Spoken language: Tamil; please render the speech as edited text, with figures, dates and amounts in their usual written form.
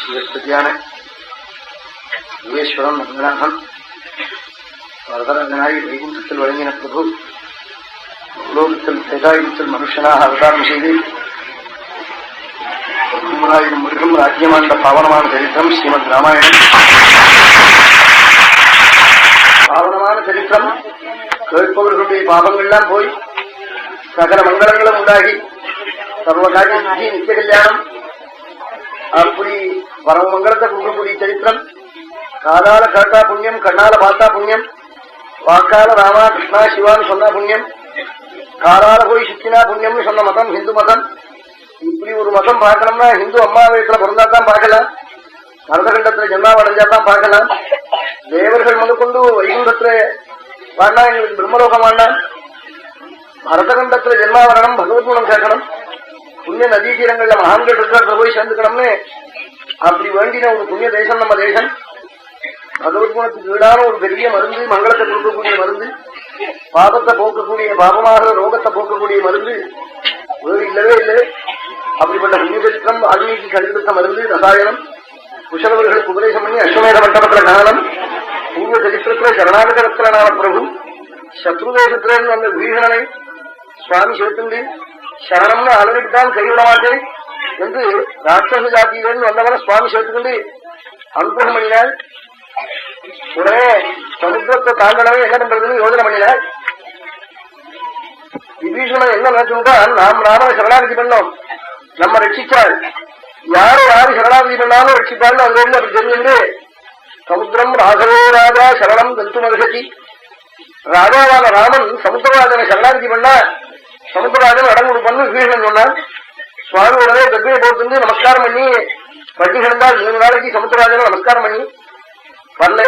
சிவஸ்பதியான யோகேஸ்வரன் ரங்கநாதன் வரதரங்கனாய் வைகுண்டத்தில் வழங்கின பிரபு உலோகத்தில் தேகாயுகத்தில் மனுஷனாக அவதாரம் செய்து 3000 மிருகம் ராஜ்யமாண்ட பாவனமான சரித்திரம் ஸ்ரீமத் ராமாயணம். பாவனமான சரித்திரம் கேட்பவர்களுடைய பாவங்கள்லாம் போய் சகல மங்களங்களும் உண்டாகி சர்வகாரிய சித்தி நித்திய கல்யாணம் அப்படி பரம மங்களத்தை கொடுக்கக்கூடிய சரித்திரம். காதால கேட்டா புண்ணியம், கண்ணால பார்த்தா புண்ணியம், வாக்கால ராமா கிருஷ்ணா சிவான்னு சொன்னா புண்ணியம், காலால போய் சுத்தினா புண்ணியம்னு சொன்ன மதம் ஹிந்து மதம். இப்படி ஒரு மதம் பார்க்கணும்னா ஹிந்து அம்மா வயசுல பிறந்தாதான் பார்க்கலாம், பரதகண்டத்துல ஜென்மாவை அடைஞ்சாதான் பார்க்கலாம். தேவர்கள் முதற்கொண்டு வைகுண்டத்துல வாண்டா, எங்களுக்கு பிரம்மலோகம் வாண்டாம், பரதகண்டத்துல ஜென்மா வரணும், பகவத் குணம் கேட்கணும், புண்ணிய நதி தீரங்கள்ல மகான்கள் இருக்கிறத போய் சேர்ந்துக்கணும்னு அப்படி வேண்டின ஒரு புண்ணிய தேசம் நம்ம தேசம். பகவத் குணத்துக்கு ஈடான ஒரு பெரிய மருந்து, மங்களத்தை கொடுக்கக்கூடிய மருந்து, பாபத்தை போக்கக்கூடிய, பாபமாக ரோகத்தை போக்கக்கூடிய மருந்து வேறு இல்லவே இல்லை. அப்படிப்பட்ட புண்ணிய சரித்திரம் ஆன்மீகி கண்டுபிடித்த மருந்து ரசாயனம். குஷலவர்களுக்கு உபதேசம் பண்ணி அஸ்வமேத மண்டபத்துல காணம். பூர்வ சரித்திரத்துல சரணாகதரத்திலான பிரபு சத்ருதேசத்திலிருந்து வந்த விபீஷணனை சுவாமி சேர்த்துண்டு சரணம்னு அலறிவிட்டால் கைவிட மாட்டேன் என்று ராட்சச ஜாத்தியிலிருந்து வந்தவன சுவாமி சேர்த்துக்கொண்டு அனுகிரகம் பண்ணினார். உடனே சமுத்திரத்தை தாண்டனவே என்ன பண்றதுன்னு யோஜனை பண்ணினார். விபீஷணன் என்ன நினைச்சுட்டா, நாம் ராமனை சரணாகதி பண்ணோம், நம்ம ரட்சிச்சாள், யாரு சரணாகதி பண்ணாலும் ரட்சிப்பாள்னு அங்க இருந்து அப்படி தெரிஞ்சுட்டு சமுத்திரம் ராகவோ ராஜா சரணம் கந்து மகதி, ராஜாவான ராமன் சமுத்திரராஜனை சரணாகதி பண்ணா சமுத்திரராஜன் அடம் கொடுப்பான்னு விபீஷணன் சொன்னான். சுவாமி உடனே கர்ப்பையை போட்டு நமஸ்காரம் பண்ணி பட்டி கிடந்தால் 3 நாளைக்கு சமுத்திரராஜனை நமஸ்காரம் பண்ணி வரல.